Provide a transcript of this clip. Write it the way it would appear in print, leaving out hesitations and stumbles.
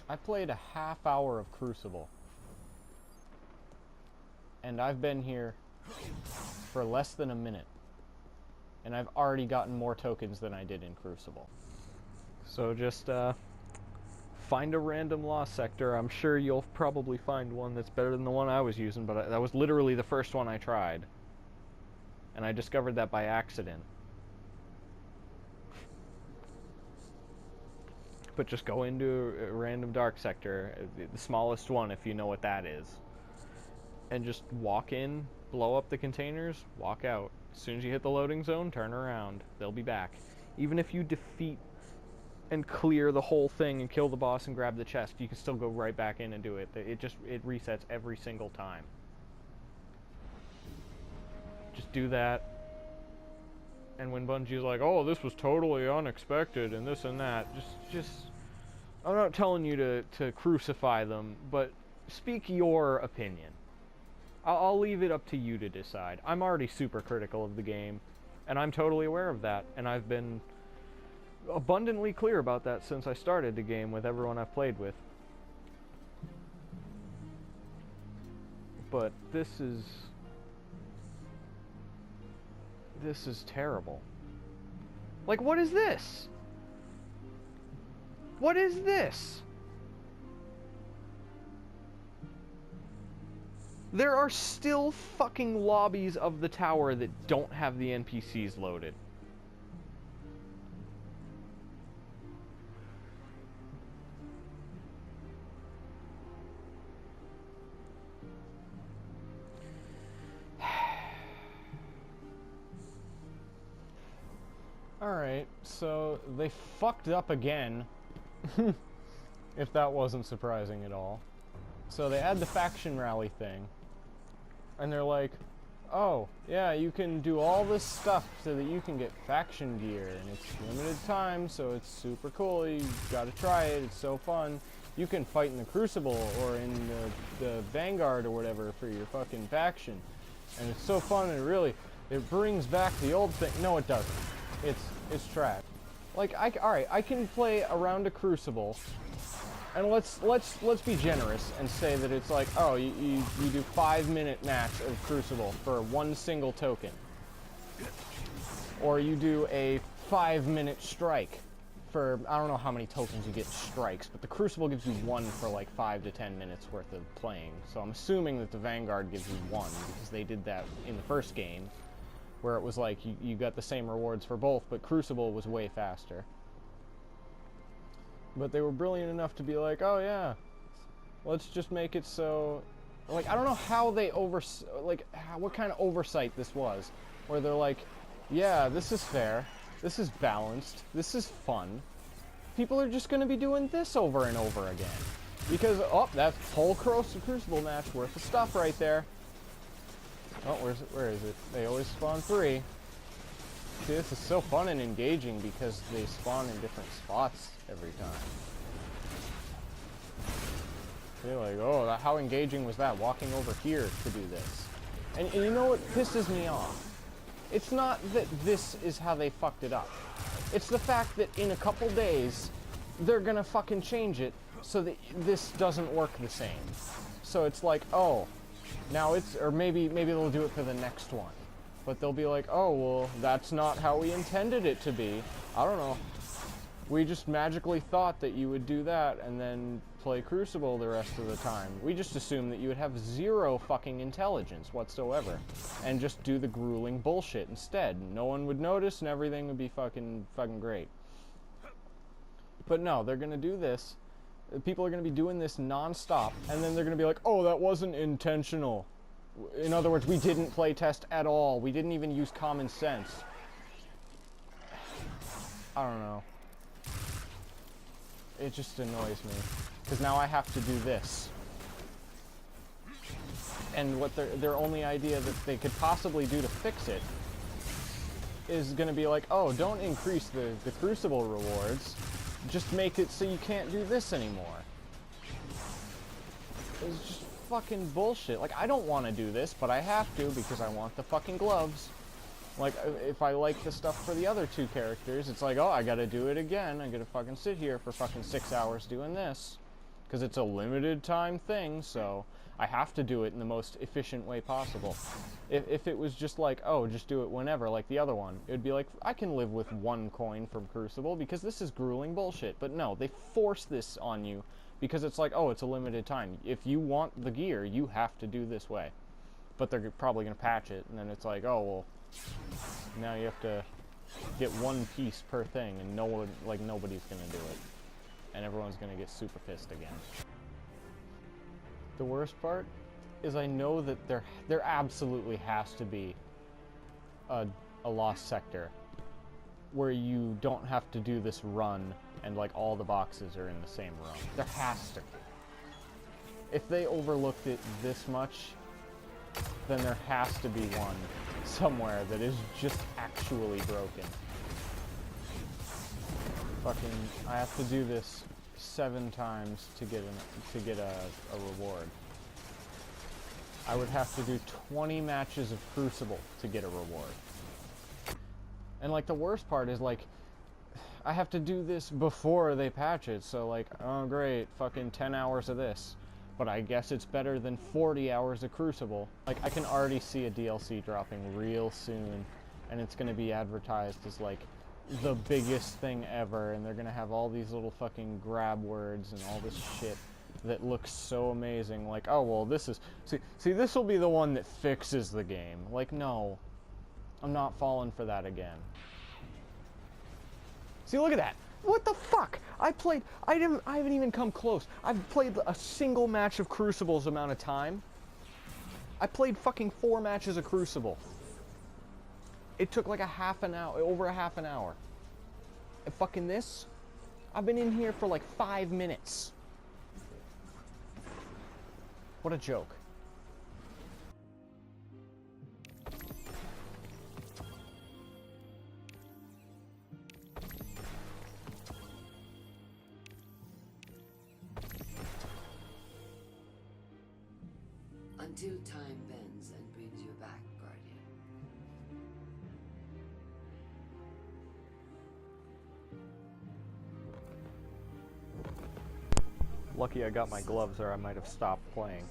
I played a half hour of Crucible. And I've been here for less than a minute. And I've already gotten more tokens than I did in Crucible. So just find a random lost sector. I'm sure you'll probably find one that's better than the one I was using, but that was literally the first one I tried. And I discovered that by accident. But just go into a random dark sector, the smallest one if you know what that is. And just walk in, blow up the containers, walk out. As soon as you hit the loading zone, turn around. They'll be back. Even if you defeat and clear the whole thing and kill the boss and grab the chest, you can still go right back in and do it. It resets every single time. Just do that. And when Bungie's like, oh, this was totally unexpected and this and that, just I'm not telling you to crucify them, but speak your opinion. I'll leave it up to you to decide. I'm already super critical of the game, and I'm totally aware of that, and I've been abundantly clear about that since I started the game with everyone I've played with. But this is terrible. Like, what is this? What is this? There are still fucking lobbies of the tower that don't have the NPCs loaded. Alright, so they fucked up again. If that wasn't surprising at all. So they add the faction rally thing. And they're like, oh, yeah, you can do all this stuff so that you can get faction gear. And it's limited time, so it's super cool. You gotta try it. It's so fun. You can fight in the Crucible or in the Vanguard or whatever for your fucking faction. And it's so fun, and really, it brings back the old thing. No, it doesn't. It's trash. Like, alright, I can play around a Crucible. And let's be generous and say that it's like, oh, you do 5-minute match of Crucible for one single token. Or you do a 5-minute strike for, I don't know how many tokens you get strikes, but the Crucible gives you one for like 5 to 10 minutes worth of playing. So I'm assuming that the Vanguard gives you one, because they did that in the first game, where it was like you got the same rewards for both, but Crucible was way faster. But they were brilliant enough to be like, oh yeah, let's just make it so... Like, I don't know how they what kind of oversight this was. Where they're like, yeah, this is fair, this is balanced, this is fun. People are just going to be doing this over and over again. Because, oh, that's whole Crucible match worth of stuff right there. Oh, where is it? They always spawn 3. See, this is so fun and engaging because they spawn in different spots every time. You're like, oh, how engaging was that, walking over here to do this? And you know what pisses me off? It's not that this is how they fucked it up. It's the fact that in a couple days, they're gonna fucking change it so that this doesn't work the same. So it's like, oh, now it's, or maybe they'll do it for the next one. But they'll be like, oh, well, that's not how we intended it to be. I don't know. We just magically thought that you would do that and then play Crucible the rest of the time. We just assumed that you would have zero fucking intelligence whatsoever. And just do the grueling bullshit instead. No one would notice and everything would be fucking great. But no, they're gonna do this. People are gonna be doing this non-stop, and then they're gonna be like, oh, that wasn't intentional. In other words, we didn't play test at all. We didn't even use common sense. I don't know. It just annoys me. Because now I have to do this. And what their only idea that they could possibly do to fix it is going to be like, oh, don't increase the Crucible rewards. Just make it so you can't do this anymore. It's just fucking bullshit. Like, I don't want to do this, but I have to because I want the fucking gloves. Like, if I like the stuff for the other 2 characters, it's like, oh, I gotta do it again. I gotta fucking sit here for fucking 6 hours doing this. because it's a limited time thing, so I have to do it in the most efficient way possible. If it was just like, oh, just do it whenever, like the other one, it would be like, I can live with 1 coin from Crucible because this is grueling bullshit. But no, they force this on you because it's like, oh, it's a limited time. If you want the gear, you have to do this way. But they're probably going to patch it, and then it's like, oh, well, now you have to get 1 piece per thing, and nobody's going to do it. And everyone's going to get super pissed again. The worst part is I know that there absolutely has to be a lost sector where you don't have to do this run and like all the boxes are in the same room. There has to be. If they overlooked it this much, then there has to be one somewhere that is just actually broken. Fucking, I have to do this 7 times to get a reward. I would have to do 20 matches of Crucible to get a reward. And like the worst part is like, I have to do this before they patch it, so like, oh great, fucking 10 hours of this. But I guess it's better than 40 hours of Crucible. Like, I can already see a DLC dropping real soon, and it's gonna be advertised as like the biggest thing ever, and they're gonna have all these little fucking grab words and all this shit that looks so amazing. Like, oh well, this is see this will be the one that fixes the game. Like, no, I'm not falling for that again. See, look at that. What the fuck? I haven't even come close. I've played a single match of Crucible's amount of time. I played fucking 4 matches of Crucible. It took like over a half an hour. And fucking this, I've been in here for like 5 minutes. What a joke. Until time bends and brings you back, Guardian. Lucky I got my gloves or I might have stopped playing.